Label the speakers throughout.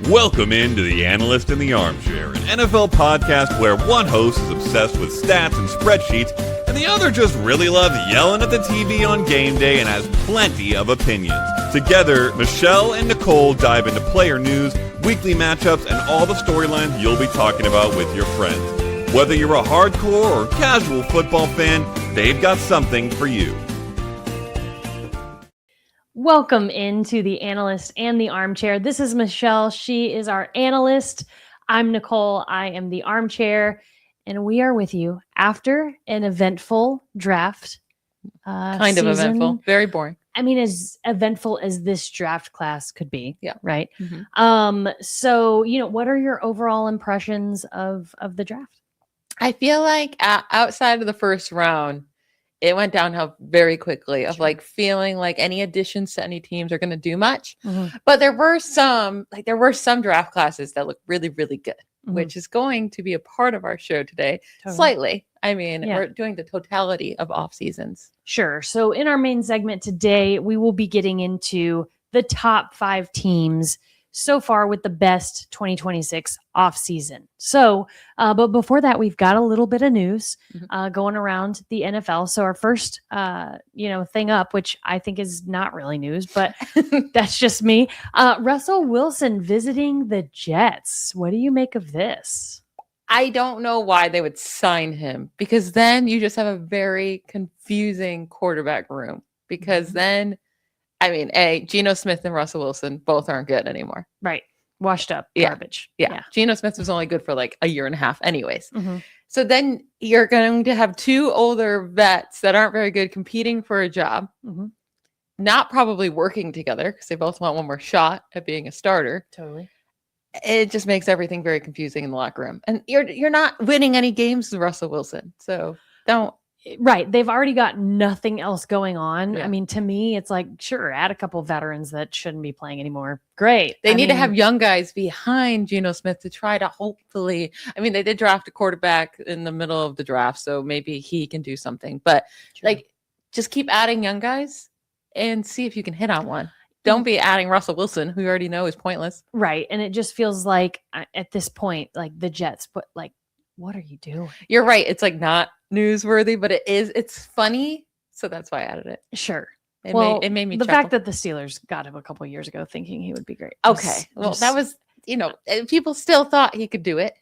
Speaker 1: Welcome into the Analyst in the Armchair, an NFL podcast where one host is obsessed with stats and spreadsheets, and the other just really loves yelling at the TV on game day and has plenty of opinions. Together, Michelle and Nycole dive into player news, weekly matchups, and all the storylines you'll be talking about with your friends. Whether you're a hardcore or casual football fan, they've got something for you.
Speaker 2: Welcome into the Analyst and the Armchair. This is Michelle. She is our analyst. I'm Nycole. I am the Armchair. And we are with you after an eventful draft
Speaker 3: kind of
Speaker 2: season.
Speaker 3: eventful. Very boring.
Speaker 2: I mean, as eventful as this draft class could be.
Speaker 3: Yeah.
Speaker 2: Right?
Speaker 3: Mm-hmm.
Speaker 2: So, what are your overall impressions of the draft?
Speaker 3: I feel like outside of the first round, it went downhill very quickly of like feeling like any additions to any teams are going to do much. Mm-hmm. But there were some draft classes that look really, really good, which is going to be a part of our show today. Totally. Slightly. I mean, we're doing the totality of off seasons.
Speaker 2: Sure. So in our main segment today, we will be getting into the top 5 teams so far with the best 2026 off season. So, but before that, we've got a little bit of news going around the NFL. So our first, thing up, which I think is not really news, but that's just me. Russell Wilson visiting the Jets. What do you make of this?
Speaker 3: I don't know why they would sign him, because then you just have a very confusing quarterback room, because then Geno Smith and Russell Wilson both aren't good anymore.
Speaker 2: Right. Washed up garbage.
Speaker 3: Yeah. Geno Smith was only good for like a year and a half anyways. Mm-hmm. So then you're going to have 2 older vets that aren't very good competing for a job, not probably working together because they both want one more shot at being a starter.
Speaker 2: Totally.
Speaker 3: It just makes everything very confusing in the locker room. And you're not winning any games with Russell Wilson. So don't.
Speaker 2: Right. They've already got nothing else going on.
Speaker 3: Yeah.
Speaker 2: I mean, to me, it's like, sure, add a couple veterans that shouldn't be playing anymore. Great.
Speaker 3: They need to have young guys behind Geno Smith to try to hopefully, they did draft a quarterback in the middle of the draft, so maybe he can do something. But just keep adding young guys and see if you can hit on one. Don't be adding Russell Wilson, who you already know is pointless.
Speaker 2: Right. And it just feels like at this point, like the Jets, but like, what are you doing?
Speaker 3: You're right. It's like not newsworthy, but it's funny. So that's why I added it.
Speaker 2: Sure.
Speaker 3: It made me
Speaker 2: the
Speaker 3: chuckle.
Speaker 2: fact that the Steelers got him a couple of years ago thinking he would be great.
Speaker 3: Okay. That was, people still thought he could do it.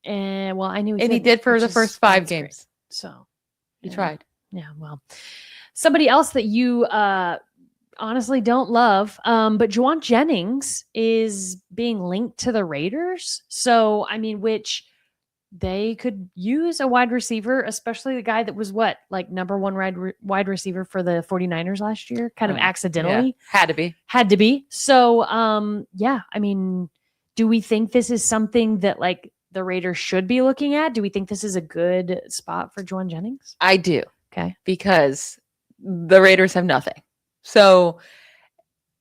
Speaker 2: And I knew
Speaker 3: he did for the first 5 games.
Speaker 2: Great. So
Speaker 3: he tried.
Speaker 2: Yeah. Well, somebody else that you, honestly don't love, but Juwan Jennings is being linked to the Raiders. So, which they could use a wide receiver, especially the guy that was number 1 wide receiver for the 49ers last year, kind of accidentally.
Speaker 3: Yeah. Had to be.
Speaker 2: So, do we think this is something that the Raiders should be looking at? Do we think this is a good spot for Juwan Jennings?
Speaker 3: I do.
Speaker 2: Okay.
Speaker 3: Because the Raiders have nothing. So,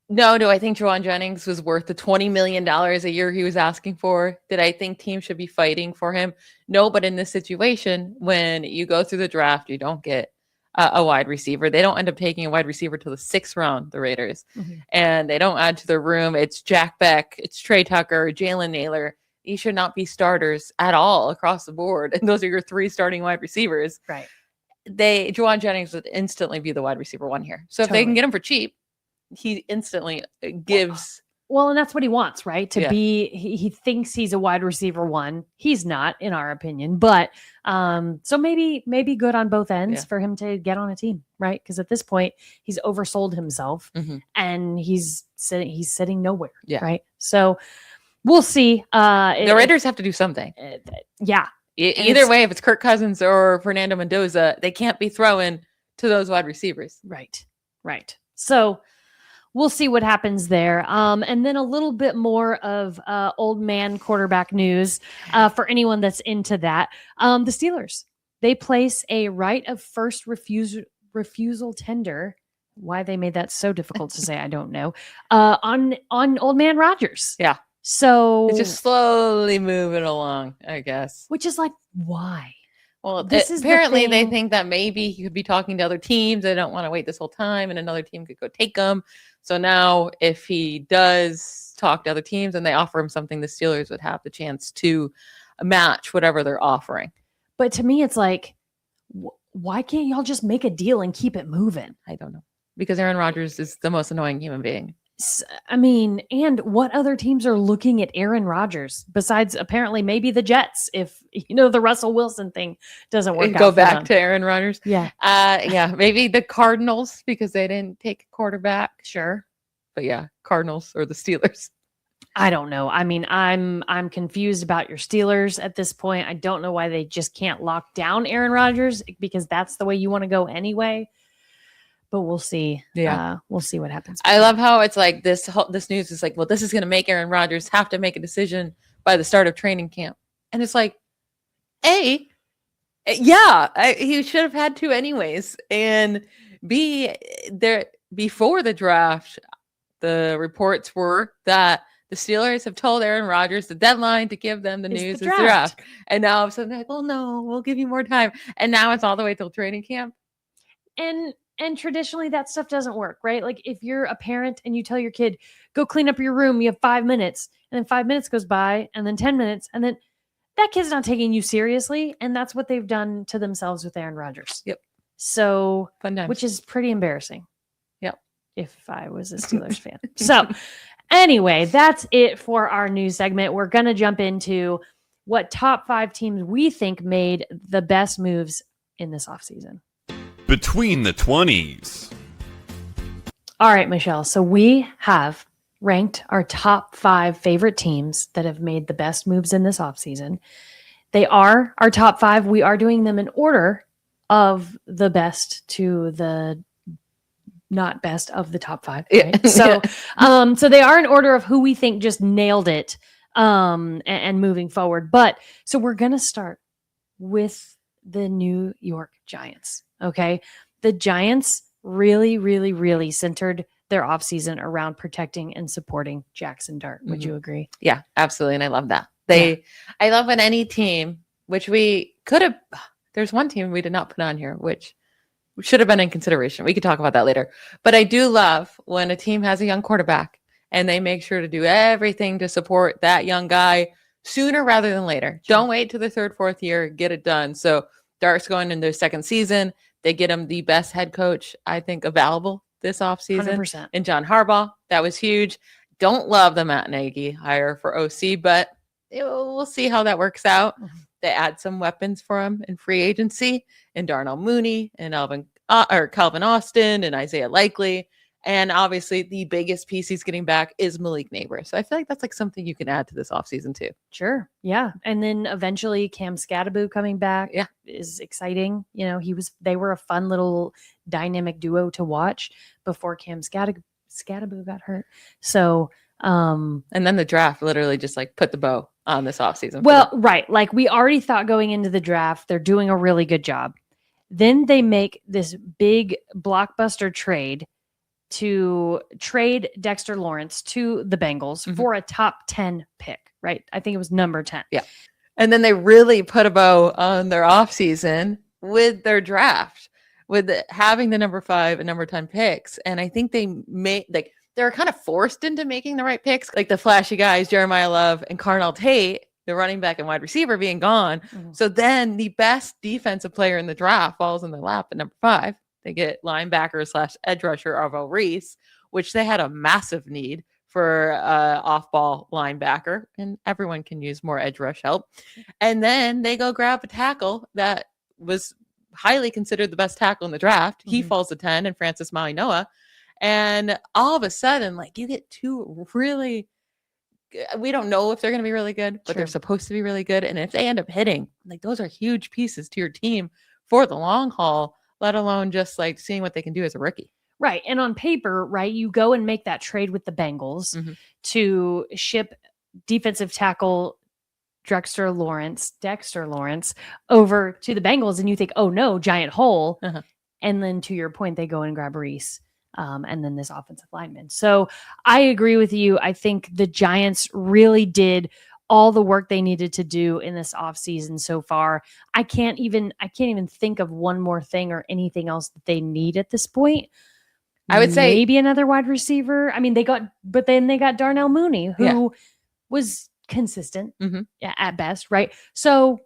Speaker 3: no, do I think Juwan Jennings was worth the $20 million a year he was asking for? Did I think teams should be fighting for him? No, but in this situation, when you go through the draft, you don't get a wide receiver. They don't end up taking a wide receiver till the 6th round, the Raiders. And they don't add to the room. It's Jack Beck, it's Trey Tucker, Jalen Naylor. These should not be starters at all across the board. And those are your 3 starting wide receivers.
Speaker 2: Right.
Speaker 3: Juwan Jennings would instantly be the wide receiver 1 here. So if they can get him for cheap, he instantly gives.
Speaker 2: Well, and that's what he wants, right? To be, he thinks he's a wide receiver 1. He's not, in our opinion, but so maybe good on both ends for him to get on a team, right? Because at this point, he's oversold himself and he's sitting nowhere, right? So we'll see.
Speaker 3: The Raiders have to do something.
Speaker 2: Yeah.
Speaker 3: Either way, if it's Kirk Cousins or Fernando Mendoza, they can't be throwing to those wide receivers.
Speaker 2: Right. So we'll see what happens there. And then a little bit more of old man quarterback news for anyone that's into that. The Steelers, they place a right of first refusal tender. Why they made that so difficult to say, I don't know. On old man Rodgers.
Speaker 3: Yeah.
Speaker 2: So
Speaker 3: it's just slowly moving along, I guess.
Speaker 2: Which is like, why?
Speaker 3: Well, apparently they think that maybe he could be talking to other teams. They don't want to wait this whole time and another team could go take him. So now if he does talk to other teams and they offer him something, the Steelers would have the chance to match whatever they're offering.
Speaker 2: But to me, it's like, why can't y'all just make a deal and keep it moving?
Speaker 3: I don't know. Because Aaron Rodgers is the most annoying human being.
Speaker 2: I mean, and what other teams are looking at Aaron Rodgers besides apparently maybe the Jets if, the Russell Wilson thing doesn't work out.
Speaker 3: Go back to Aaron Rodgers.
Speaker 2: Yeah.
Speaker 3: Yeah. Maybe the Cardinals because they didn't take a quarterback.
Speaker 2: Sure.
Speaker 3: But yeah, Cardinals or the Steelers.
Speaker 2: I don't know. I mean, I'm confused about your Steelers at this point. I don't know why they just can't lock down Aaron Rodgers because that's the way you want to go anyway. But we'll see.
Speaker 3: Yeah,
Speaker 2: we'll see what happens.
Speaker 3: I love how it's like this news is like, well, this is going to make Aaron Rodgers have to make a decision by the start of training camp, and it's like, he should have had to anyways, and B, there before the draft, the reports were that the Steelers have told Aaron Rodgers the deadline to give them the news is the draft, and now all of a sudden they're like, well, no, we'll give you more time, and now it's all the way till training camp,
Speaker 2: And traditionally that stuff doesn't work, right? Like if you're a parent and you tell your kid, go clean up your room, you have 5 minutes, and then 5 minutes goes by, and then 10 minutes, and then that kid's not taking you seriously. And that's what they've done to themselves with Aaron Rodgers.
Speaker 3: Yep.
Speaker 2: So,
Speaker 3: fun times.
Speaker 2: Which is pretty embarrassing.
Speaker 3: Yep.
Speaker 2: If I was a Steelers fan. So anyway, that's it for our news segment. We're going to jump into what top 5 teams we think made the best moves in this offseason.
Speaker 1: Between the 20s.
Speaker 2: All right, Michelle. So we have ranked our top 5 favorite teams that have made the best moves in this offseason. They are our top 5. We are doing them in order of the best to the not best of the top 5. Right?
Speaker 3: Yeah.
Speaker 2: So they are in order of who we think just nailed it and moving forward. But so we're going to start with the New York Giants. Okay. The Giants really, really, really centered their offseason around protecting and supporting Jackson Dart. Would you agree?
Speaker 3: Yeah, absolutely. And I love that. I love when any team, which we could have, there's one team we did not put on here, which should have been in consideration. We could talk about that later. But I do love when a team has a young quarterback and they make sure to do everything to support that young guy sooner rather than later. Sure. Don't wait till the 3rd, 4th year, get it done. So Dart's going into their 2nd season. They get him the best head coach, I think, available this offseason.
Speaker 2: 100%.
Speaker 3: And John Harbaugh, that was huge. Don't love the Matt Nagy hire for OC, but we'll see how that works out. Mm-hmm. They add some weapons for him in free agency, and Darnell Mooney and Calvin Austin and Isaiah Likely. And obviously the biggest piece he's getting back is Malik Neighbor. So I feel like that's like something you can add to this offseason too.
Speaker 2: Sure. Yeah. And then eventually Cam Skattebo coming back is exciting. They were a fun little dynamic duo to watch before Cam Skattebo got hurt. So,
Speaker 3: and then the draft literally just like put the bow on this offseason.
Speaker 2: Well, right. Like we already thought going into the draft, they're doing a really good job. Then they make this big blockbuster trade to trade Dexter Lawrence to the Bengals for a top 10 pick, right? I think it was number 10.
Speaker 3: Yeah. And then they really put a bow on their offseason with their draft, with having the number 5 and number 10 picks. And I think they they're kind of forced into making the right picks, like the flashy guys, Jeremiah Love and Carnell Tate, the running back and wide receiver being gone. Mm-hmm. So then the best defensive player in the draft falls in their lap at number 5. They get linebacker / edge rusher Arvo Reese, which they had a massive need for off-ball linebacker, and everyone can use more edge rush help. And then they go grab a tackle that was highly considered the best tackle in the draft. Mm-hmm. He falls to 10, and Francis Mauigoa. And all of a sudden, like you get 2 really, we don't know if they're going to be really good, but they're supposed to be really good. And if they end up hitting, like those are huge pieces to your team for the long haul, let alone just like seeing what they can do as a rookie.
Speaker 2: Right. And on paper, right, you go and make that trade with the Bengals to ship defensive tackle Dexter Lawrence over to the Bengals. And you think, oh no, giant hole. Uh-huh. And then to your point, they go and grab Reese. And then this offensive lineman. So I agree with you. I think the Giants really did all the work they needed to do in this offseason so far. I can't even think of one more thing or anything else that they need at this point.
Speaker 3: I would say
Speaker 2: maybe another wide receiver. I mean, then they got Darnell Mooney, who was consistent at best, right? So,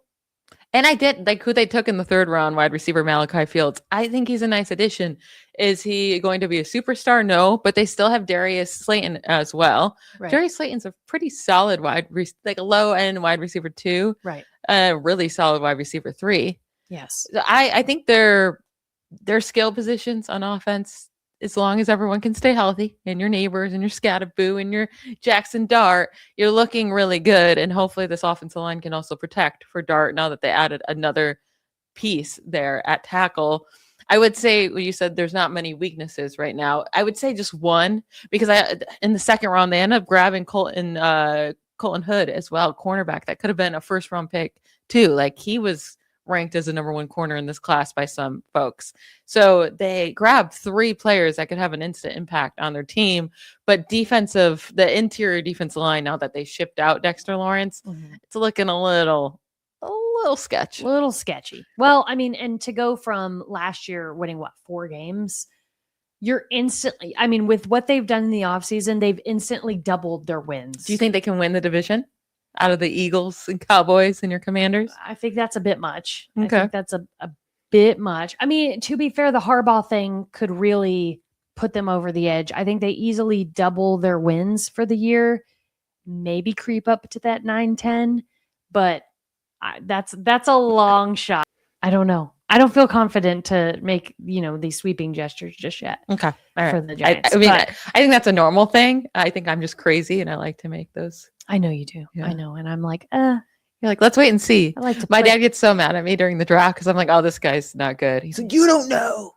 Speaker 3: and I did like who they took in the 3rd round, wide receiver Malachi Fields. I think he's a nice addition. Is he going to be a superstar? No, but they still have Darius Slayton as well.
Speaker 2: right.
Speaker 3: Darius Slayton's a pretty solid like a low end wide receiver 2,
Speaker 2: Right.
Speaker 3: Really solid wide receiver 3.
Speaker 2: Yes.
Speaker 3: I think their skill positions on offense, as long as everyone can stay healthy and your neighbors and your Scatterboo and your Jackson Dart, you're looking really good. And hopefully this offensive line can also protect for Dart now that they added another piece there at tackle. I would say, well, you said there's not many weaknesses right now. I would say just one, because in the 2nd round, they ended up grabbing Colton Hood as well, cornerback. That could have been a 1st round pick too. Like he was ranked as a number 1 corner in this class by some folks. So they grabbed 3 players that could have an instant impact on their team. But the interior defensive line, now that they shipped out Dexter Lawrence, it's looking a little sketchy.
Speaker 2: A little sketchy. Well, I mean, and to go from last year winning 4 games, you're instantly, I mean, with what they've done in the offseason, they've instantly doubled their wins.
Speaker 3: Do you think they can win the division out of the Eagles and Cowboys and your Commanders?
Speaker 2: I think that's a bit much.
Speaker 3: Okay.
Speaker 2: I think that's a bit much. I mean, to be fair, the Harbaugh thing could really put them over the edge. I think they easily double their wins for the year, maybe creep up to that 9-10, but that's a long shot. I don't know. I don't feel confident to make, these sweeping gestures just yet.
Speaker 3: Okay. All right.
Speaker 2: For the Giants.
Speaker 3: I think that's a normal thing. I think I'm just crazy and I like to make those.
Speaker 2: I know you do.
Speaker 3: Yeah.
Speaker 2: I know. And I'm like,
Speaker 3: you're like, let's wait and see.
Speaker 2: I like to
Speaker 3: My dad gets so mad at me during the draft because I'm like, oh, this guy's not good. He's like, you don't know.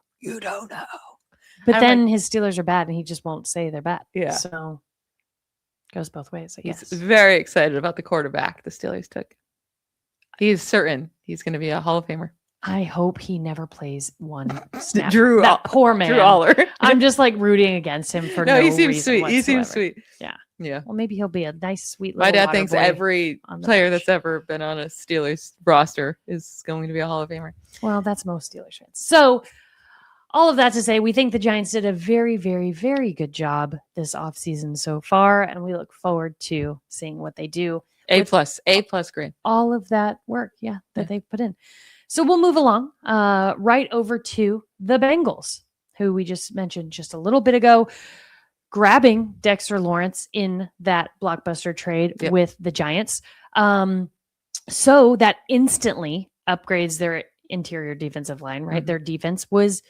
Speaker 2: But
Speaker 3: I'm
Speaker 2: then his Steelers are bad and he just won't say they're bad.
Speaker 3: Yeah.
Speaker 2: So goes both ways, I guess.
Speaker 3: He's very excited about the quarterback the Steelers took. He's certain he's going to be a Hall of Famer.
Speaker 2: I hope he never plays one snap.
Speaker 3: Drew,
Speaker 2: that poor man.
Speaker 3: Drew Aller.
Speaker 2: I'm just like rooting against him for no
Speaker 3: he seems
Speaker 2: reason
Speaker 3: sweet.
Speaker 2: whatsoever.
Speaker 3: He seems sweet.
Speaker 2: Yeah.
Speaker 3: Yeah.
Speaker 2: Well, maybe he'll be a nice, sweet little
Speaker 3: My dad
Speaker 2: water
Speaker 3: thinks
Speaker 2: boy
Speaker 3: every
Speaker 2: on the
Speaker 3: player
Speaker 2: bench.
Speaker 3: that's ever been on a Steelers roster is going to be a Hall of Famer.
Speaker 2: Well, that's most Steelers fans. So all of that to say, we think the Giants did a very, very, very good job this offseason so far, and we look forward to seeing what they do.
Speaker 3: A plus grade.
Speaker 2: All of that work, that they've put in. So we'll move along right over to the Bengals, who we just mentioned just a little bit ago, grabbing Dexter Lawrence in that blockbuster trade with the Giants. So that instantly upgrades their interior defensive line, right? Their defense was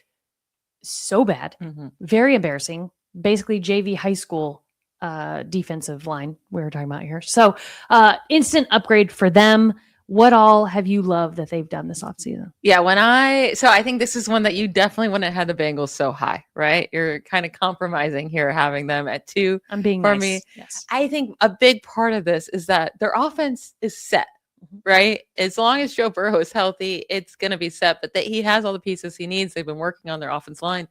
Speaker 2: so bad, very embarrassing, basically JV high school defensive line we were talking about here. So instant upgrade for them. What all have you loved that they've done this offseason?
Speaker 3: Yeah, I think this is one that you definitely wouldn't have had the Bengals so high, right? You're kind of compromising here, having them at 2.
Speaker 2: I'm being
Speaker 3: for
Speaker 2: nice.
Speaker 3: me.
Speaker 2: Yes.
Speaker 3: I think a big part of this is that their offense is set, right? As long as Joe Burrow is healthy, it's going to be set, but he has all the pieces he needs. They've been working on their offense line.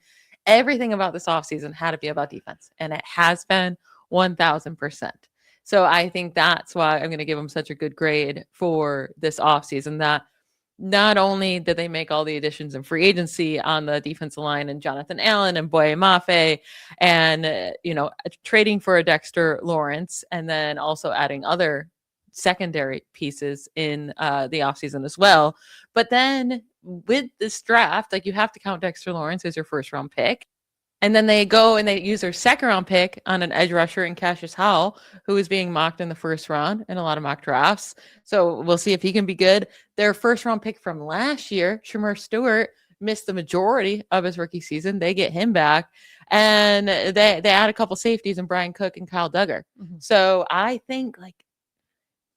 Speaker 3: Everything about this offseason had to be about defense, and it has been 1,000%. So I think that's why I'm going to give them such a good grade for this offseason, that not only did they make all the additions in free agency on the defensive line and Jonathan Allen and Boye Mafe and, trading for a Dexter Lawrence, and then also adding other secondary pieces in the offseason as well. But then with this draft, like, you have to count Dexter Lawrence as your 1st round pick. And then they go and they use their 2nd round pick on an edge rusher in Cassius Howell, who is being mocked in the 1st round in a lot of mock drafts. So we'll see if he can be good. Their 1st round pick from last year, Shamir Stewart, missed the majority of his rookie season. They get him back. And they add a couple safeties in Brian Cook and Kyle Duggar. So I think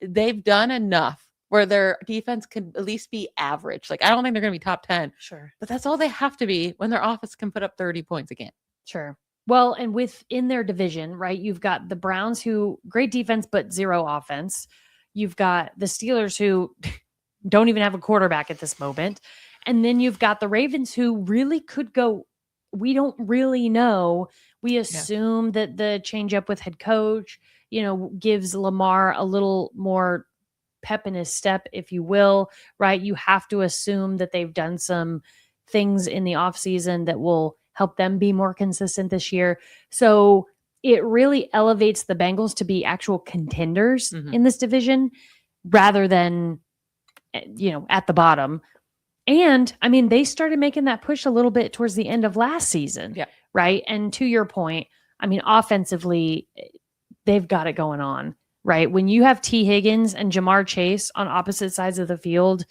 Speaker 3: they've done enough where their defense can at least be average. I don't think they're going to be top 10.
Speaker 2: Sure.
Speaker 3: But that's all they have to be when their offense can put up 30 points a game.
Speaker 2: Sure. Well, and within their division, right, you've got the Browns, who great defense, but 0 offense. You've got the Steelers, who don't even have a quarterback at this moment. And then you've got the Ravens, who really could go. We don't really know. We assume that the change up with head coach, gives Lamar a little more pep in his step, if you will, right? You have to assume that they've done some things in the offseason that will help them be more consistent this year. So it really elevates the Bengals to be actual contenders in this division rather than, at the bottom. And I mean, they started making that push a little bit towards the end of last season, right? And to your point, I mean, offensively, they've got it going on, right? When you have T. Higgins and Jamar Chase on opposite sides of the field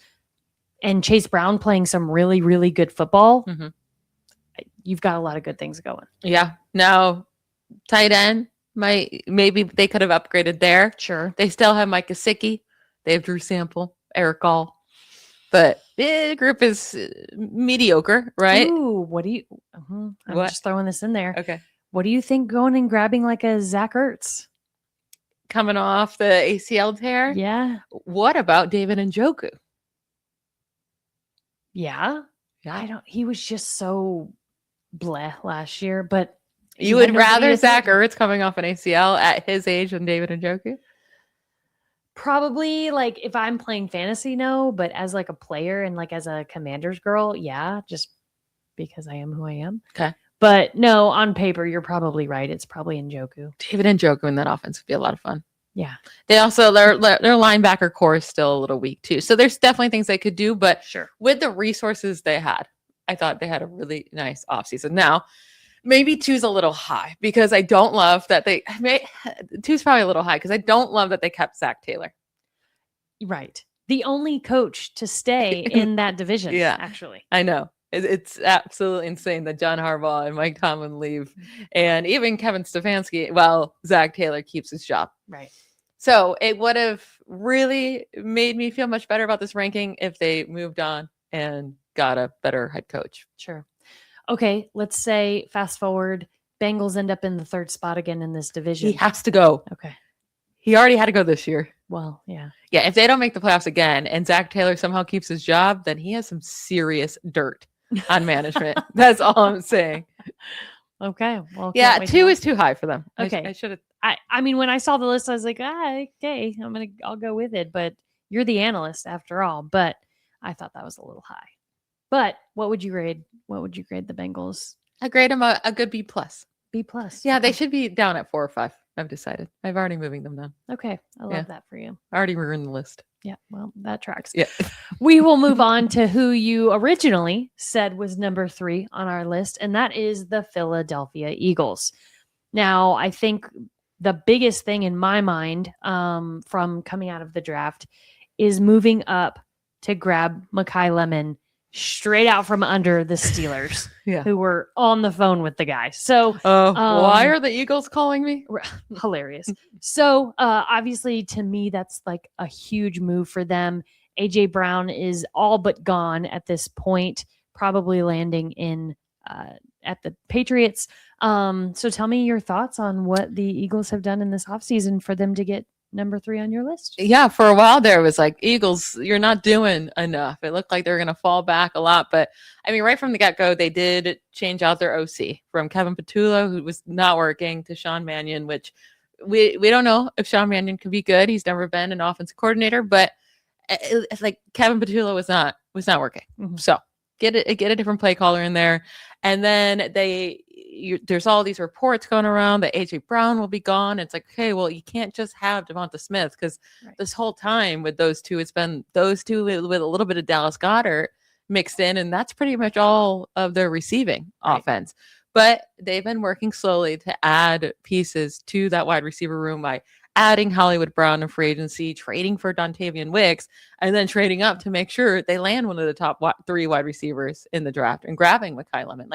Speaker 2: and Chase Brown playing some really, really good football, you've got a lot of good things going.
Speaker 3: Yeah. Now, tight end, maybe they could have upgraded there.
Speaker 2: Sure.
Speaker 3: They still have Mike Gesicki. They have Drew Sample, Eric Gall. But the group is mediocre, right?
Speaker 2: Ooh, what do you... I'm just throwing this in there.
Speaker 3: Okay.
Speaker 2: What do you think going and grabbing like a Zach Ertz?
Speaker 3: Coming off the ACL tear?
Speaker 2: Yeah.
Speaker 3: What about David Njoku?
Speaker 2: Yeah. He was just so bleh last year, but...
Speaker 3: You would rather Zach Ertz coming off an ACL at his age than David Njoku?
Speaker 2: Probably, like, if I'm playing fantasy, no, but as like a player and like as a Commanders girl, yeah, just because I am who I am.
Speaker 3: Okay.
Speaker 2: But no, on paper, you're probably right. It's probably Njoku.
Speaker 3: David Njoku in that offense would be a lot of fun.
Speaker 2: Yeah.
Speaker 3: They also, their linebacker core is still a little weak too. So there's definitely things they could do, but with the resources they had, I thought they had a really nice offseason. Now, maybe 2's a little high because I don't love that 2's probably a little high because I don't love that they kept Zach Taylor.
Speaker 2: Right. The only coach to stay in that division.
Speaker 3: Yeah,
Speaker 2: actually.
Speaker 3: I know. It's absolutely insane that John Harbaugh and Mike Tomlin leave and even Kevin Stefanski, while Zach Taylor keeps his job.
Speaker 2: Right.
Speaker 3: So it would have really made me feel much better about this ranking if they moved on and got a better head coach.
Speaker 2: Sure. Okay, let's say fast forward, Bengals end up in the 3rd spot again in this division.
Speaker 3: He has to go.
Speaker 2: Okay.
Speaker 3: He already had to go this year.
Speaker 2: Well, yeah.
Speaker 3: Yeah, if they don't make the playoffs again and Zach Taylor somehow keeps his job, then he has some serious dirt on management. That's all I'm saying.
Speaker 2: Okay. Well,
Speaker 3: yeah, 2 is too high for them.
Speaker 2: Okay.
Speaker 3: I should have.
Speaker 2: I mean, when I saw the list, I was like, okay, I'll go with it. But you're the analyst after all. But I thought that was a little high. But what would you grade? What would you grade the Bengals?
Speaker 3: I grade them a good B+.
Speaker 2: B+.
Speaker 3: Yeah, they should be down at 4 or 5. I've decided. I've already moving them down.
Speaker 2: Okay. I love that for you.
Speaker 3: I already ruined the list.
Speaker 2: Yeah, well, that tracks.
Speaker 3: Yeah.
Speaker 2: We will move on to who you originally said was number 3 on our list, and that is the Philadelphia Eagles. Now, I think the biggest thing in my mind from coming out of the draft is moving up to grab Mekhi Lemon straight out from under the Steelers, who were on the phone with the guy. So
Speaker 3: why are the Eagles calling me?
Speaker 2: Hilarious. So obviously, to me, that's like a huge move for them. AJ Brown is all but gone at this point, probably landing in at the Patriots. So tell me your thoughts on what the Eagles have done in this offseason for them to get number 3 on your list.
Speaker 3: Yeah, for a while there, it was like, Eagles, you're not doing enough. It looked like they're going to fall back a lot. But I mean, right from the get-go, they did change out their OC from Kevin Patullo, who was not working, to Sean Mannion, which we don't know if Sean Mannion can be good. He's never been an offensive coordinator, but it's like Kevin Patullo was not working. Mm-hmm. So get a different play caller in there. And then there's all these reports going around that AJ Brown will be gone. It's like, okay, well, you can't just have Devonta Smith, because this whole time with those two, it's been those two with a little bit of Dallas Goedert mixed in, and that's pretty much all of their receiving offense. But they've been working slowly to add pieces to that wide receiver room by adding Hollywood Brown in free agency, trading for Dontavian Wicks, and then trading up to make sure they land one of the top 3 wide receivers in the draft and grabbing Mekhi Lemon.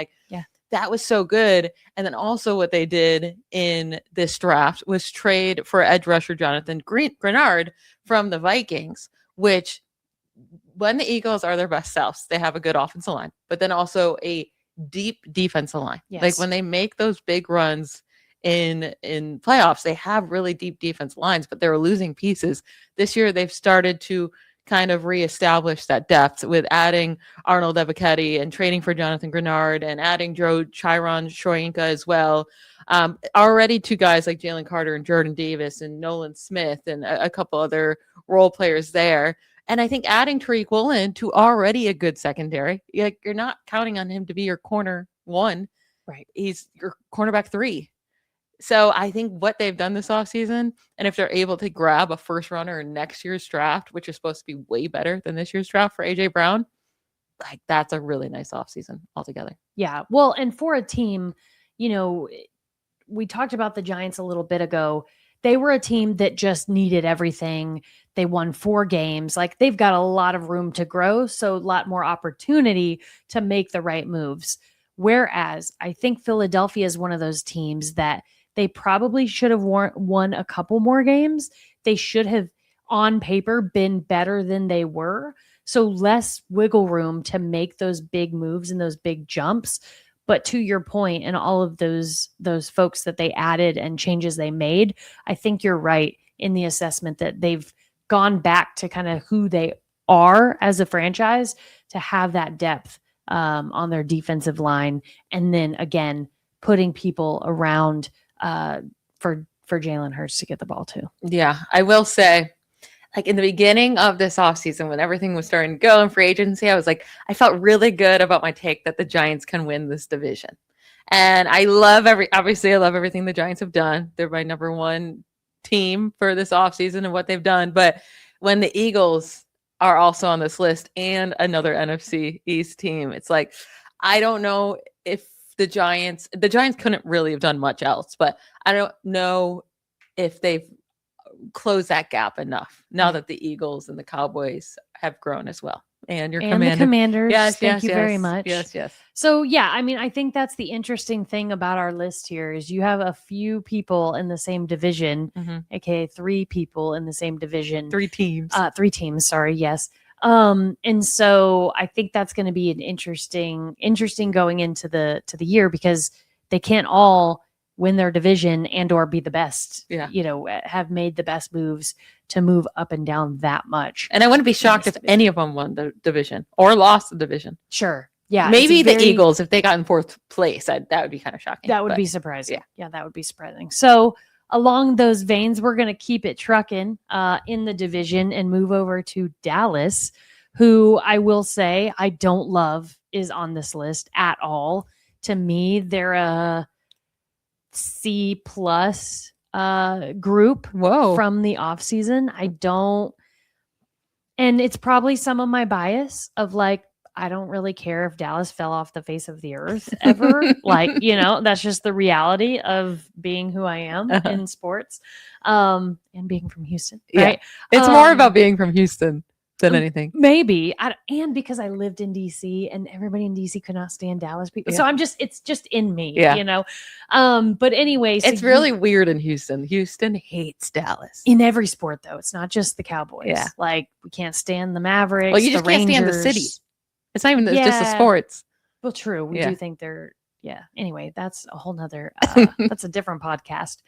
Speaker 3: That was so good. And then also what they did in this draft was trade for edge rusher Jonathan Grenard from the Vikings, which when the Eagles are their best selves, they have a good offensive line, but then also a deep defensive line.
Speaker 2: Yes.
Speaker 3: Like when they make those big runs in playoffs, they have really deep defense lines, but they're losing pieces. This year, they've started to kind of reestablish that depth with adding Arnold Ebiketie and trading for Jonathan Grenard and adding Chiron Shoyinka as well. Already 2 guys like Jalen Carter and Jordan Davis and Nolan Smith and a couple other role players there. And I think adding Tariq Woolen to already a good secondary, you're not counting on him to be your corner 1.
Speaker 2: Right.
Speaker 3: He's your cornerback 3. So I think what they've done this offseason, and if they're able to grab a first runner in next year's draft, which is supposed to be way better than this year's draft for AJ Brown, like that's a really nice offseason altogether.
Speaker 2: Yeah. Well, and for a team, we talked about the Giants a little bit ago. They were a team that just needed everything. They won 4 games. Like they've got a lot of room to grow, so a lot more opportunity to make the right moves. Whereas I think Philadelphia is one of those teams that they probably should have won a couple more games. They should have, on paper, been better than they were. So less wiggle room to make those big moves and those big jumps. But to your point, and all of those folks that they added and changes they made, I think you're right in the assessment that they've gone back to kind of who they are as a franchise to have that depth on their defensive line. And then again, putting people around for Jalen Hurts to get the ball too.
Speaker 3: Yeah, I will say, like in the beginning of this offseason, when everything was starting to go in free agency, I was like, I felt really good about my take that the Giants can win this division. And I love everything the Giants have done. They're my number one team for this offseason and what they've done. But when the Eagles are also on this list and another NFC East team, it's like, I don't know if the Giants couldn't really have done much else, but I don't know if they've closed that gap enough now that the Eagles and the Cowboys have grown as well. And your
Speaker 2: the Commanders.
Speaker 3: Yes,
Speaker 2: thank you very much.
Speaker 3: Yes.
Speaker 2: So yeah, I mean, I think that's the interesting thing about our list here is you have a few people in the same division, aka 3 people in the same division.
Speaker 3: 3 teams.
Speaker 2: 3 teams, sorry, yes. And so I think that's going to be an interesting going into the year because they can't all win their division and or be the best.
Speaker 3: Yeah.
Speaker 2: Have made the best moves to move up and down that much.
Speaker 3: And I wouldn't be shocked if any of them won the division or lost the division.
Speaker 2: Sure. Yeah.
Speaker 3: Maybe the Eagles, if they got in 4th place, that would be kind of shocking.
Speaker 2: That would be surprising. Yeah, that would be surprising. So along those veins, we're going to keep it trucking in the division and move over to Dallas, who I will say I don't love is on this list at all. To me, they're a C+ group from the offseason. I don't, and it's probably some of my bias of like, I don't really care if Dallas fell off the face of the earth ever. That's just the reality of being who I am in sports and being from Houston. Right?
Speaker 3: Yeah. It's more about being from Houston than anything.
Speaker 2: Maybe. And because I lived in DC and everybody in DC could not stand Dallas people. So it's just in me, but anyway. So
Speaker 3: it's really weird in Houston. Houston hates Dallas.
Speaker 2: In every sport though. It's not just the Cowboys.
Speaker 3: Yeah.
Speaker 2: Like we can't stand the Mavericks.
Speaker 3: Well, you just can't stand the city. It's not even just the sports.
Speaker 2: Well, true. We do think they're, Anyway, that's a whole nother, that's a different podcast.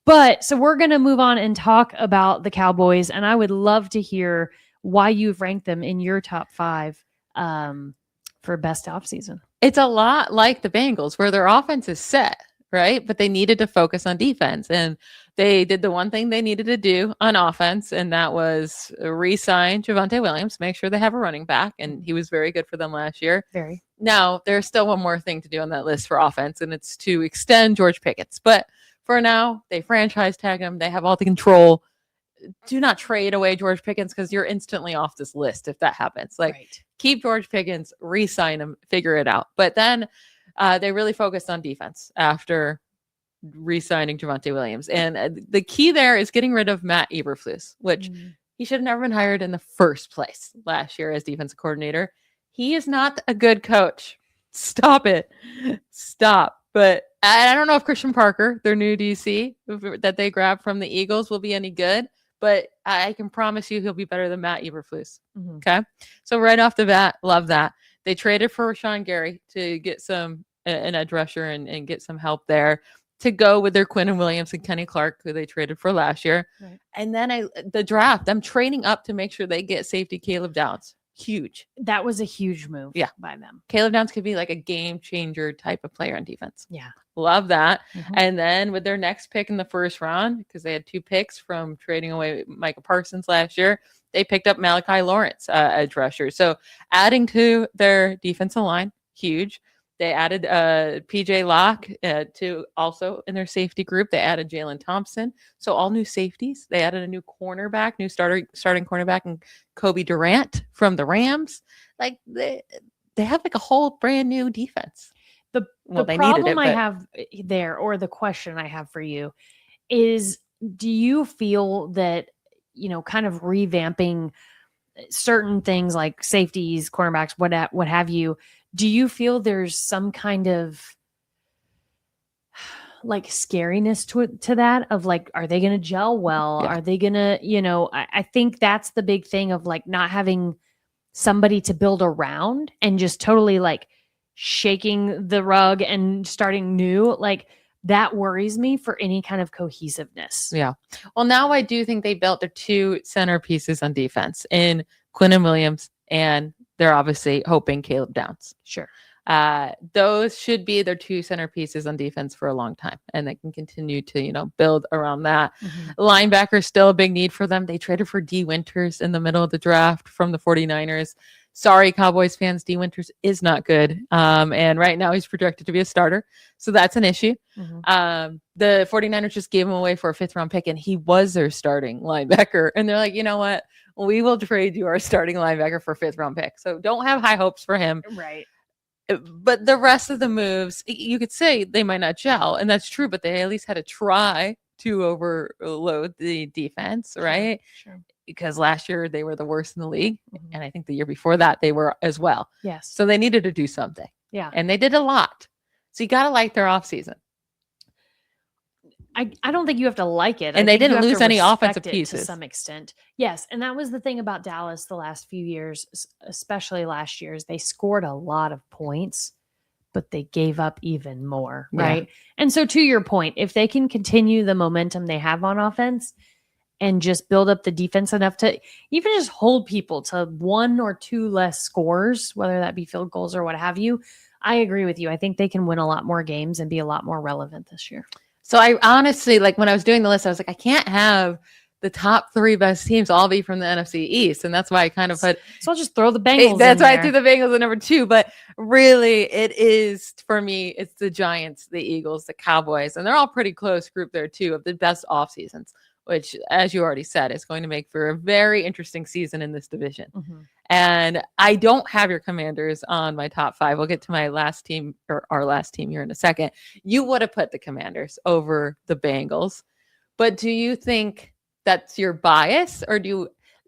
Speaker 2: But so we're going to move on and talk about the Cowboys. And I would love to hear why you've ranked them in your top 5 for best offseason.
Speaker 3: It's a lot like the Bengals where their offense is set, right? But they needed to focus on defense. And they did the one thing they needed to do on offense, and that was re-sign Javonte Williams, make sure they have a running back, and he was very good for them last year.
Speaker 2: Very.
Speaker 3: Now, there's still one more thing to do on that list for offense, and it's to extend George Pickens. But for now, they franchise tag him. They have all the control. Do not trade away George Pickens because you're instantly off this list if that happens. Keep George Pickens, re-sign him, figure it out. But then they really focused on defense after re-signing Javonte Williams. And the key there is getting rid of Matt Eberflus, which he should have never been hired in the first place last year as defensive coordinator. He is not a good coach. Stop it. Stop. But I don't know if Christian Parker, their new DC that they grabbed from the Eagles, will be any good. But I can promise you he'll be better than Matt Eberflus. Okay? So right off the bat, love that. They traded for Rashawn Gary to get an edge rusher and get some help there, to go with their Quinnen Williams and Kenny Clark, who they traded for last year. Right. And then the draft, I'm trading up to make sure they get safety Caleb Downs. Huge.
Speaker 2: That was a huge move by them.
Speaker 3: Caleb Downs could be like a game changer type of player on defense.
Speaker 2: Yeah.
Speaker 3: Love that. And then with their next pick in the first round, because they had 2 picks from trading away Micah Parsons last year, they picked up Malachi Lawrence, edge rusher. So adding to their defensive line, huge. They added PJ Locke to also in their safety group. They added Jalen Thompson. So all new safeties. They added a new cornerback, new starting cornerback, and Kobe Durant from the Rams. Like they have like a whole brand new defense.
Speaker 2: The
Speaker 3: they
Speaker 2: problem
Speaker 3: needed it,
Speaker 2: I
Speaker 3: but-
Speaker 2: have there, or the question I have for you, is do you feel that, kind of revamping certain things like safeties, cornerbacks, what have you, do you feel there's some kind of like scariness to that of like, are they going to gel well?
Speaker 3: Yeah.
Speaker 2: Are they going to, I think that's the big thing of like not having somebody to build around and just totally like shaking the rug and starting new. Like that worries me for any kind of cohesiveness.
Speaker 3: Yeah. Well, now I do think they built their two centerpieces on defense in Quinnen Williams, and they're obviously hoping Caleb Downs.
Speaker 2: Sure.
Speaker 3: Those should be their two centerpieces on defense for a long time, and they can continue to, build around that. Linebacker still a big need for them. They traded for D Winters in the middle of the draft from the 49ers. Sorry, Cowboys fans, D Winters is not good. And right now he's projected to be a starter. So that's an issue. The 49ers just gave him away for a 5th round pick, and he was their starting linebacker. And they're like, you know what? We will trade you our starting linebacker for a 5th round pick. So don't have high hopes for him.
Speaker 2: Right.
Speaker 3: But the rest of the moves, you could say they might not gel, and that's true, but they at least had to try to overload the defense, right?
Speaker 2: Sure.
Speaker 3: Because last year they were the worst in the league. And I think the year before that they were as well.
Speaker 2: Yes.
Speaker 3: So they needed to do something.
Speaker 2: Yeah.
Speaker 3: And they did a lot. So you got to like their offseason.
Speaker 2: I don't think you have to like it.
Speaker 3: And
Speaker 2: I
Speaker 3: they
Speaker 2: think you
Speaker 3: didn't
Speaker 2: have
Speaker 3: lose
Speaker 2: to
Speaker 3: any
Speaker 2: respect
Speaker 3: offensive
Speaker 2: it
Speaker 3: pieces.
Speaker 2: to some extent. Yes. And that was the thing about Dallas the last few years, especially last year, is they scored a lot of points, but they gave up even more. Right. And so to your point, if they can continue the momentum they have on offense and just build up the defense enough to even just hold people to 1 or 2 less scores, whether that be field goals or what have you, I agree with you. I think they can win a lot more games and be a lot more relevant this year.
Speaker 3: So I honestly, like when I was doing the list, I was like, I can't have the top 3 best teams all be from the NFC East. And that's why I kind of put.
Speaker 2: So I'll just throw the Bengals.
Speaker 3: That's
Speaker 2: in
Speaker 3: why
Speaker 2: there.
Speaker 3: I threw the Bengals at number 2. But really, it is, for me, it's the Giants, the Eagles, the Cowboys. And they're all pretty close group there, too, of the best off seasons, which, as you already said, is going to make for a very interesting season in this division. And I don't have your Commanders on my top 5. We'll get to my last team, or our last team here in a second. You would have put the Commanders over the Bengals. But do you think that's your bias, or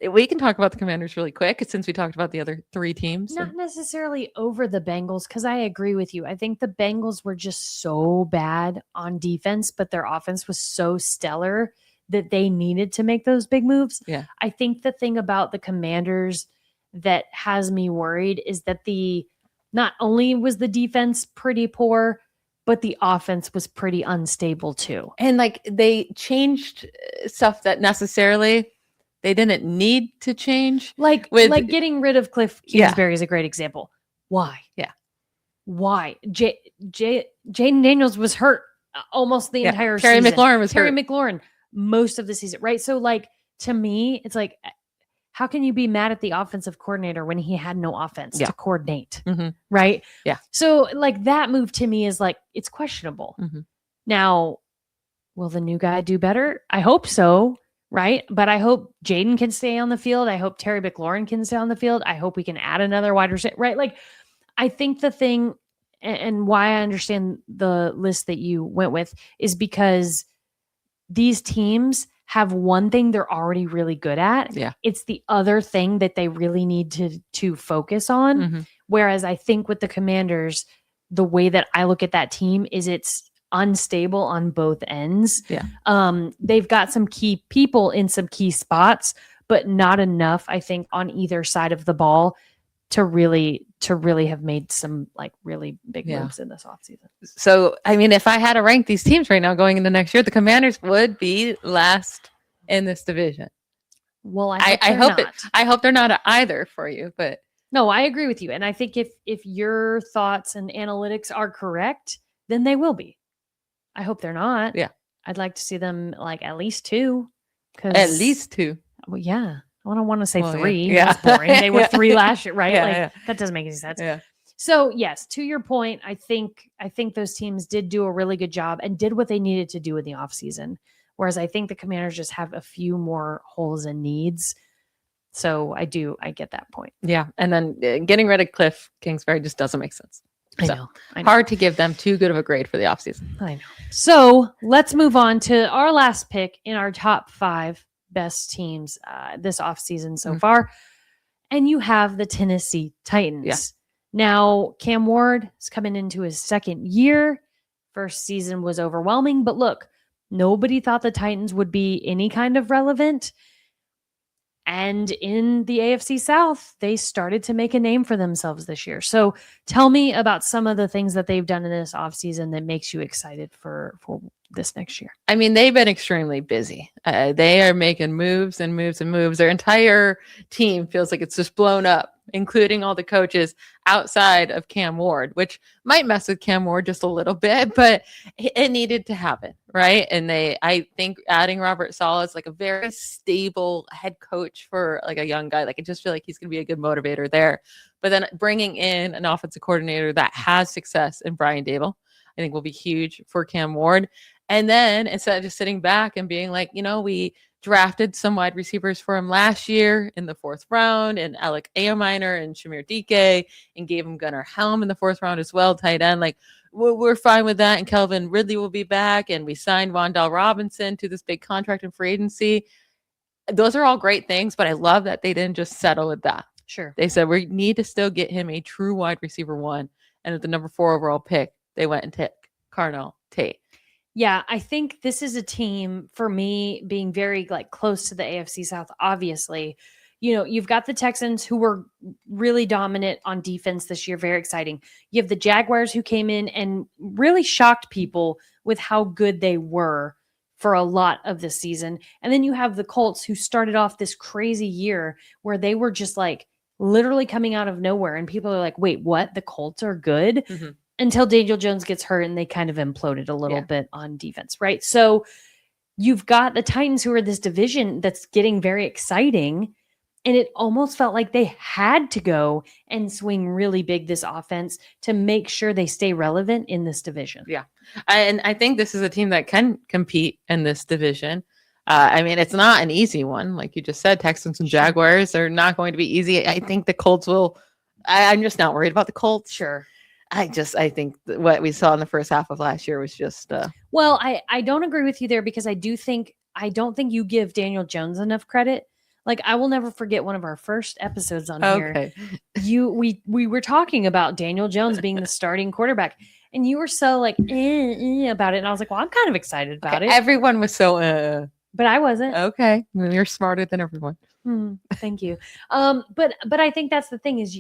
Speaker 3: we can talk about the Commanders really quick since we talked about the other 3 teams?
Speaker 2: Not necessarily over the Bengals, because I agree with you. I think the Bengals were just so bad on defense, but their offense was so stellar that they needed to make those big moves.
Speaker 3: Yeah.
Speaker 2: I think the thing about the Commanders that has me worried is that not only was the defense pretty poor, but the offense was pretty unstable too.
Speaker 3: And like they changed stuff that necessarily they didn't need to change.
Speaker 2: Like getting rid of Cliff Kingsbury is a great example. Why?
Speaker 3: Yeah.
Speaker 2: Why? Jaden Daniels was hurt almost the entire
Speaker 3: Terry
Speaker 2: season.
Speaker 3: McLaurin was
Speaker 2: Terry
Speaker 3: hurt.
Speaker 2: McLaurin most of the season, right? So like to me, it's like, how can you be mad at the offensive coordinator when he had no offense to coordinate? Right?
Speaker 3: Yeah.
Speaker 2: So like that move to me is like, it's questionable. Now, will the new guy do better? I hope so. Right. But I hope Jaden can stay on the field. I hope Terry McLaurin can stay on the field. I hope we can add another wide receiver. Right. Like I think the thing and why I understand the list that you went with is because these teams have one thing they're already really good at.
Speaker 3: Yeah.
Speaker 2: It's the other thing that they really need to focus on. Whereas I think with the Commanders, the way that I look at that team is it's unstable on both ends.
Speaker 3: Yeah.
Speaker 2: They've got some key people in some key spots, but not enough, I think, on either side of the ball to really have made some like really big moves in this offseason.
Speaker 3: So, I mean, if I had to rank these teams right now going into next year, the Commanders would be last in this division.
Speaker 2: Well,
Speaker 3: I hope they're not either for you, but
Speaker 2: no, I agree with you. And I think if your thoughts and analytics are correct, then they will be. I hope they're not.
Speaker 3: Yeah.
Speaker 2: I'd like to see them like at least 2.
Speaker 3: At least 2.
Speaker 2: Well, yeah. I don't want to say 3.
Speaker 3: Yeah.
Speaker 2: That's boring. They were 3 last year, right? That doesn't make any sense.
Speaker 3: Yeah.
Speaker 2: So yes, to your point, I think those teams did do a really good job and did what they needed to do in the offseason. Whereas I think the Commanders just have a few more holes and needs. So I get that point.
Speaker 3: Yeah. And then getting rid of Cliff Kingsbury just doesn't make sense.
Speaker 2: I
Speaker 3: So,
Speaker 2: know.
Speaker 3: hard to give them too good of a grade for the offseason.
Speaker 2: I know. So let's move on to our last pick in our top 5 best teams this offseason so far. And you have the Tennessee Titans.
Speaker 3: Yeah.
Speaker 2: Now, Cam Ward is coming into his second year. First season was overwhelming, but look, nobody thought the Titans would be any kind of relevant. And in the AFC South, they started to make a name for themselves this year. So tell me about some of the things that they've done in this offseason that makes you excited for this next year.
Speaker 3: I mean, they've been extremely busy. They are making moves and moves and moves. Their entire team feels like it's just blown up, including all the coaches outside of Cam Ward, which might mess with Cam Ward just a little bit, but it needed to happen, right? And I think adding Robert Saleh is like a very stable head coach for like a young guy. Like I just feel like he's going to be a good motivator there. But then bringing in an offensive coordinator that has success in Brian Daboll, I think will be huge for Cam Ward. And then instead of just sitting back and being like, we drafted some wide receivers for him last year in the 4th round, and Alec Aminer and Shamir Dike, and gave him Gunnar Helm in the 4th round as well, tight end. Like we're fine with that. And Kelvin Ridley will be back. And we signed Wan'Dale Robinson to this big contract in free agency. Those are all great things, but I love that they didn't just settle with that.
Speaker 2: Sure.
Speaker 3: They said we need to still get him a true wide receiver 1. And at the number 4 overall pick, they went and took Carnell Tate.
Speaker 2: Yeah, I think this is a team for me being very like close to the AFC South. Obviously, you've got the Texans who were really dominant on defense this year. Very exciting. You have the Jaguars who came in and really shocked people with how good they were for a lot of the season. And then you have the Colts who started off this crazy year where they were just like literally coming out of nowhere. And people are like, wait, what? The Colts are good? Mm-hmm. Until Daniel Jones gets hurt and they kind of imploded a little bit on defense, right? So you've got the Titans who are this division that's getting very exciting. And it almost felt like they had to go and swing really big this offense to make sure they stay relevant in this division.
Speaker 3: Yeah. And I think this is a team that can compete in this division. I mean, it's not an easy one. Like you just said, Texans and Jaguars are not going to be easy. I think the Colts will. I'm just not worried about the Colts.
Speaker 2: Sure.
Speaker 3: I think what we saw in the first half of last year was just.
Speaker 2: Well, I don't agree with you there because I don't think you give Daniel Jones enough credit. Like I will never forget one of our first episodes on here. We were talking about Daniel Jones being the starting quarterback, and you were so like about it, and I was like, well, I'm kind of excited about it.
Speaker 3: Everyone was so,
Speaker 2: but I wasn't.
Speaker 3: Okay, you're smarter than everyone.
Speaker 2: Thank you. But I think that's the thing is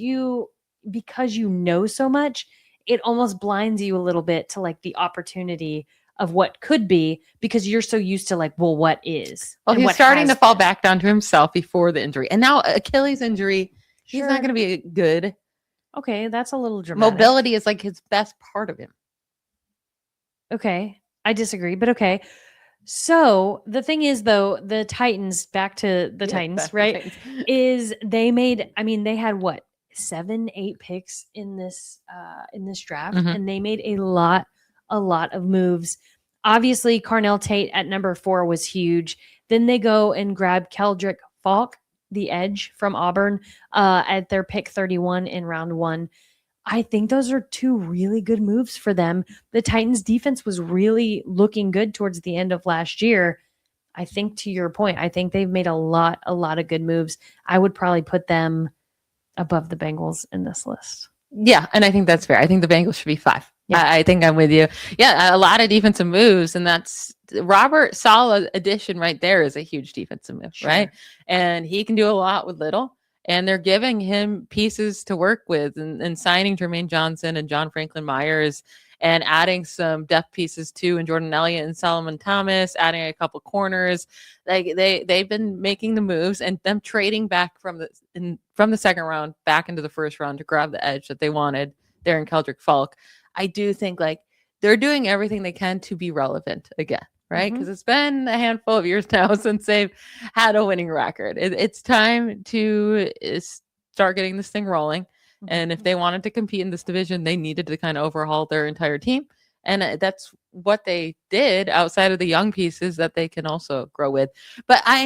Speaker 2: because you know so much, it almost blinds you a little bit to like the opportunity of what could be because you're so used to like, well, what is?
Speaker 3: Well, he's starting to fall back down to himself before the injury. And now Achilles injury, he's not going to be good.
Speaker 2: Okay, that's a little dramatic.
Speaker 3: Mobility is like his best part of him.
Speaker 2: Okay, I disagree, but okay. So the thing is, though, the Titans, back to the Titans, right, is they had what? 7-8 picks in this draft, and they made a lot of moves. Obviously, Carnell Tate at number 4 was huge. Then they go and grab Keldrick Falk, the edge from Auburn, at their pick 31 in round 1. I think those are 2 really good moves for them. The Titans defense was really looking good towards the end of last year. I think to your point, I think they've made a lot of good moves. I would probably put them above the Bengals in this list.
Speaker 3: Yeah, and I think that's fair. I think the Bengals should be 5. Yeah. I think I'm with you. Yeah, a lot of defensive moves, and that's Robert Saleh addition right there is a huge defensive move, right? And he can do a lot with little, and they're giving him pieces to work with, and signing Jermaine Johnson and John Franklin Myers, and adding some depth pieces too, and Jordan Elliott and Solomon Thomas, adding a couple corners. Like they've been making the moves, and them trading back from the second round back into the first round to grab the edge that they wanted there in Keldrick Falk. I do think like they're doing everything they can to be relevant again, right? Because it's been a handful of years now since they've had a winning record. It's time to start getting this thing rolling. And if they wanted to compete in this division, they needed to kind of overhaul their entire team. And that's what they did outside of the young pieces that they can also grow with. But I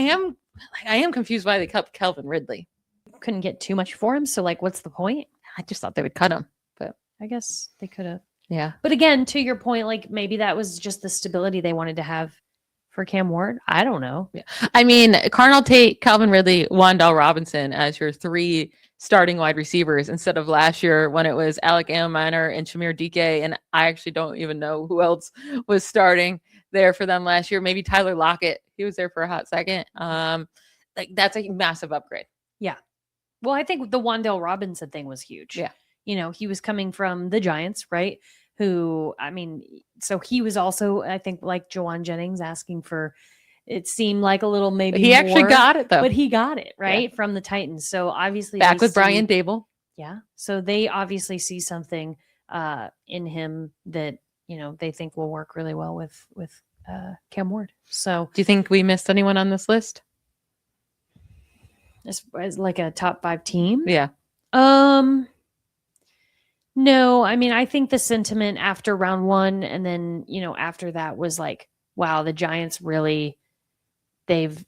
Speaker 3: am confused why they kept Calvin Ridley.
Speaker 2: Couldn't get too much for him. So like, what's the point?
Speaker 3: I just thought they would cut him. But
Speaker 2: I guess they could have.
Speaker 3: yeah.
Speaker 2: But again, to your point, like maybe that was just the stability they wanted to have for Cam Ward. I don't know.
Speaker 3: Yeah. I mean, Carnell Tate, Calvin Ridley, Wan'Dale Robinson as your 3 starting wide receivers instead of last year when it was Alec Aminer and Shamir Dike. And I actually don't even know who else was starting there for them last year. Maybe Tyler Lockett. He was there for a hot second. Like that's a massive upgrade.
Speaker 2: Yeah. Well, I think the Wan'Dale Robinson thing was huge.
Speaker 3: Yeah.
Speaker 2: You know, he was coming from the Giants, right? Who, I mean, so he was also, I think, like Jawan Jennings asking for, it seemed like a little maybe
Speaker 3: He actually
Speaker 2: more,
Speaker 3: got it though.
Speaker 2: but he got it, right? From the Titans. So obviously
Speaker 3: Back
Speaker 2: they
Speaker 3: with Brian Dable.
Speaker 2: Yeah. So they obviously see something in him that, you know, they think will work really well with Cam Ward. So
Speaker 3: Do you think we missed anyone on this list?
Speaker 2: as like a top 5 team?
Speaker 3: Yeah.
Speaker 2: No, I mean, I think the sentiment after round 1 and then, you know, after that was like, wow, the Giants really, they've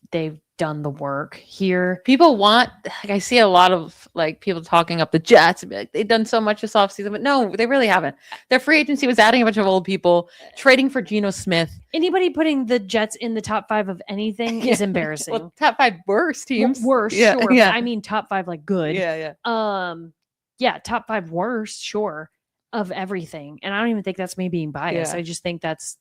Speaker 2: done the work here.
Speaker 3: People want, like, I see a lot of like people talking up the Jets and be like, they've done so much this offseason, but no, they really haven't. Their free agency was adding a bunch of old people, trading for Geno Smith.
Speaker 2: Anybody putting the Jets in the top 5 of anything is embarrassing.
Speaker 3: Well, top 5 worst teams.
Speaker 2: Worst,
Speaker 3: Yeah,
Speaker 2: sure.
Speaker 3: yeah.
Speaker 2: But I mean, top 5 like good.
Speaker 3: Yeah.
Speaker 2: Yeah, top 5 worst, sure, of everything. And I don't even think that's me being biased.
Speaker 3: Yeah.
Speaker 2: I just think that's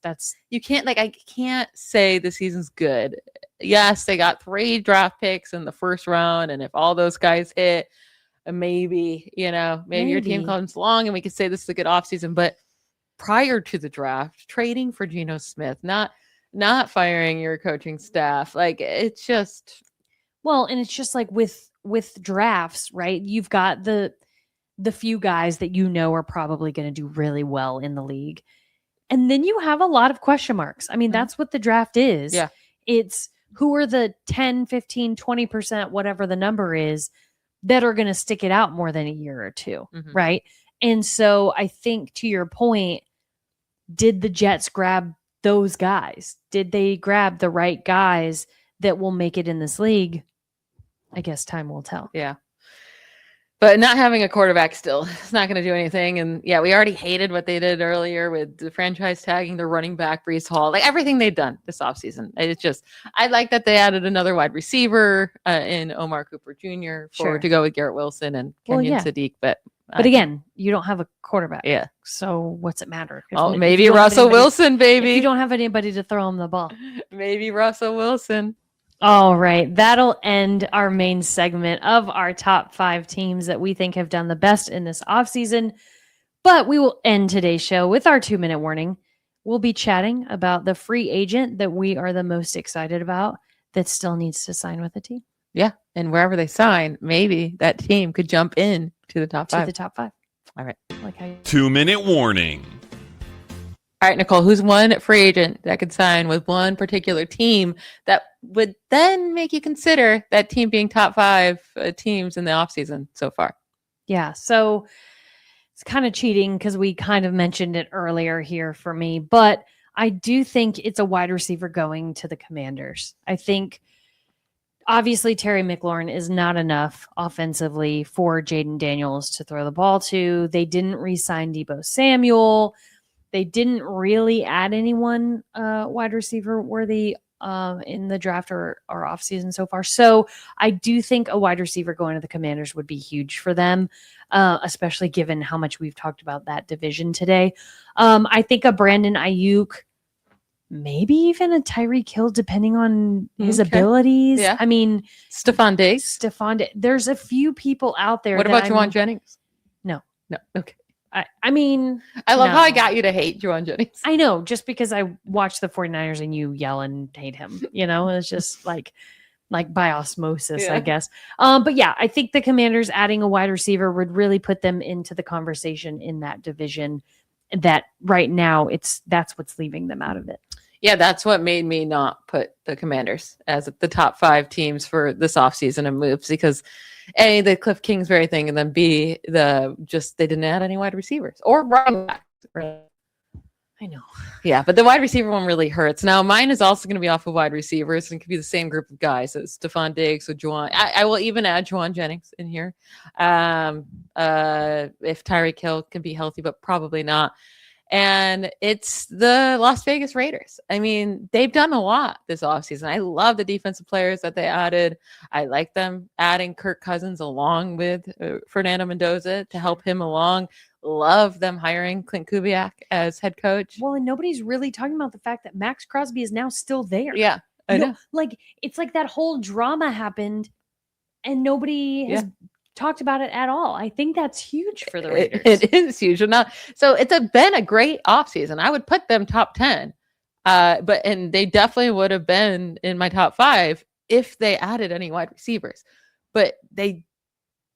Speaker 3: You can't, like, I can't say the season's good. Yes, they got 3 draft picks in the first round, and if all those guys hit, maybe your team
Speaker 2: Maybe.
Speaker 3: comes along and we could say this is a good offseason. But prior to the draft, trading for Geno Smith, not firing your coaching staff, like it's just
Speaker 2: well, and it's just like with drafts, right? You've got the few guys that you know are probably going to do really well in the league. And then you have a lot of question marks. I mean, that's what the draft is.
Speaker 3: Yeah.
Speaker 2: It's who are the 10, 15, 20%, whatever the number is, that are going to stick it out more than a year or two, right? And so I think to your point, did the Jets grab those guys? Did they grab the right guys that will make it in this league? I guess time will tell.
Speaker 3: Yeah. But not having a quarterback still, it's not going to do anything. And yeah, we already hated what they did earlier with the franchise tagging the running back, Breece Hall, like everything they've done this offseason. It's just, I like that they added another wide receiver in Omar Cooper Jr. to go with Garrett Wilson and Kenyon Sadiq. But
Speaker 2: again, you don't have a quarterback.
Speaker 3: Yeah.
Speaker 2: So what's it matter?
Speaker 3: Oh, maybe Russell Wilson, baby.
Speaker 2: If you don't have anybody to throw him the ball.
Speaker 3: Maybe Russell Wilson.
Speaker 2: All right. That'll end our main segment of our top 5 teams that we think have done the best in this offseason. But we will end today's show with our 2-minute warning. We'll be chatting about the free agent that we are the most excited about that still needs to sign with a team.
Speaker 3: Yeah. And wherever they sign, maybe that team could jump in to the top 5.
Speaker 2: To the top 5.
Speaker 3: All right.
Speaker 2: Like how
Speaker 1: 2-minute warning.
Speaker 3: All right, Nycole, who's one free agent that could sign with one particular team that would then make you consider that team being top 5 teams in the offseason so far?
Speaker 2: Yeah. So it's kind of cheating because we kind of mentioned it earlier here for me, but I do think it's a wide receiver going to the Commanders. I think obviously Terry McLaurin is not enough offensively for Jaden Daniels to throw the ball to. They didn't re-sign Deebo Samuel. They didn't really add anyone wide receiver worthy in the draft or offseason so far. So I do think a wide receiver going to the Commanders would be huge for them, especially given how much we've talked about that division today. I think a Brandon Ayuk, maybe even a Tyreek Hill, depending on his abilities.
Speaker 3: Yeah.
Speaker 2: I mean,
Speaker 3: Stephon Diggs.
Speaker 2: There's a few people out there.
Speaker 3: What about Juwan Jennings?
Speaker 2: No.
Speaker 3: Okay.
Speaker 2: I mean,
Speaker 3: I love how I got you to hate Juwan Jennings.
Speaker 2: I know, just because I watched the 49ers and you yell and hate him, it's just like by osmosis, I guess. But yeah, I think the Commanders adding a wide receiver would really put them into the conversation in that division that right now that's what's leaving them out of it.
Speaker 3: Yeah, that's what made me not put the Commanders as the top 5 teams for this offseason and moves, because A, the Cliff Kingsbury thing, and then B, they didn't add any wide receivers or running backs.
Speaker 2: I know.
Speaker 3: Yeah, but the wide receiver one really hurts. Now, mine is also going to be off of wide receivers, and it could be the same group of guys. So Stephon Diggs with Juwan. I will even add Juwan Jennings in here. If Tyreek Hill can be healthy, but probably not. And it's the Las Vegas Raiders. I mean, they've done a lot this offseason. I love the defensive players that they added. I like them adding Kirk Cousins along with Fernando Mendoza to help him along. Love them hiring Clint Kubiak as head coach.
Speaker 2: Well, and nobody's really talking about the fact that Max Crosby is now still there.
Speaker 3: Yeah, I know.
Speaker 2: Like, it's like that whole drama happened and nobody has talked about it at all. I think that's huge for the Raiders.
Speaker 3: It is huge. So it's been a great offseason. I would put them top 10. And they definitely would have been in my top 5 if they added any wide receivers. But they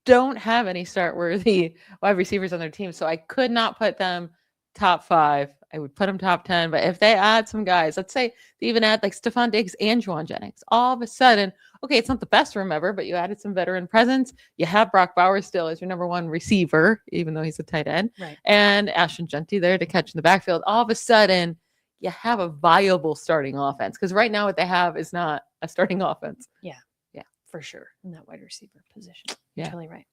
Speaker 3: don't have any start-worthy wide receivers on their team, so I could not put them top 5. I would put them top 10, but if they add some guys, let's say they even add like Stephon Diggs and Juwan Jennings, all of a sudden, okay, it's not the best room ever, but you added some veteran presence. You have Brock Bowers still as your number 1 receiver, even though he's a tight end,
Speaker 2: right?
Speaker 3: And Ashton Genty there to catch in the backfield. All of a sudden, you have a viable starting offense, because right now what they have is not a starting offense.
Speaker 2: Yeah, for sure, in that wide receiver position.
Speaker 3: Yeah.
Speaker 2: Totally right.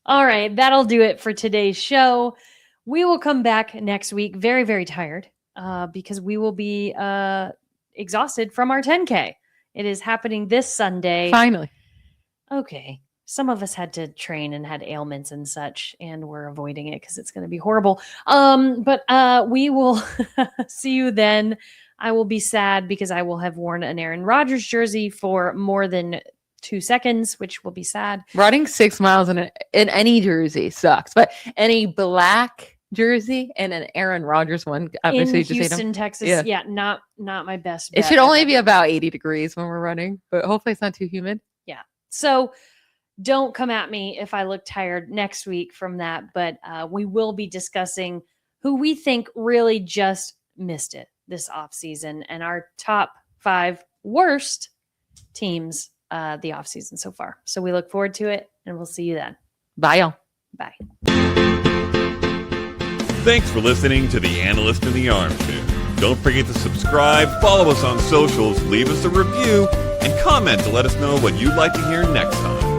Speaker 2: All right, that'll do it for today's show. We will come back next week very, very tired because we will be exhausted from our 10K. It is happening this Sunday.
Speaker 3: Finally.
Speaker 2: Okay. Some of us had to train and had ailments and such, and we're avoiding it because it's going to be horrible. But we will see you then. I will be sad because I will have worn an Aaron Rodgers jersey for more than 2 seconds, which will be sad.
Speaker 3: Running 6 miles in any jersey sucks, but any black jersey and an Aaron Rodgers one, obviously,
Speaker 2: in Houston, Texas, not my best bet.
Speaker 3: It should only be about 80 degrees when we're running, but hopefully it's not too humid.
Speaker 2: Yeah. So don't come at me if I look tired next week from that, but we will be discussing who we think really just missed it this offseason and our top 5 worst teams the offseason so far. So we look forward to it, and we'll see you then.
Speaker 3: Bye, y'all.
Speaker 2: Bye.
Speaker 1: Thanks for listening to The Analyst in the Armchair. Don't forget to subscribe, follow us on socials, leave us a review, and comment to let us know what you'd like to hear next time.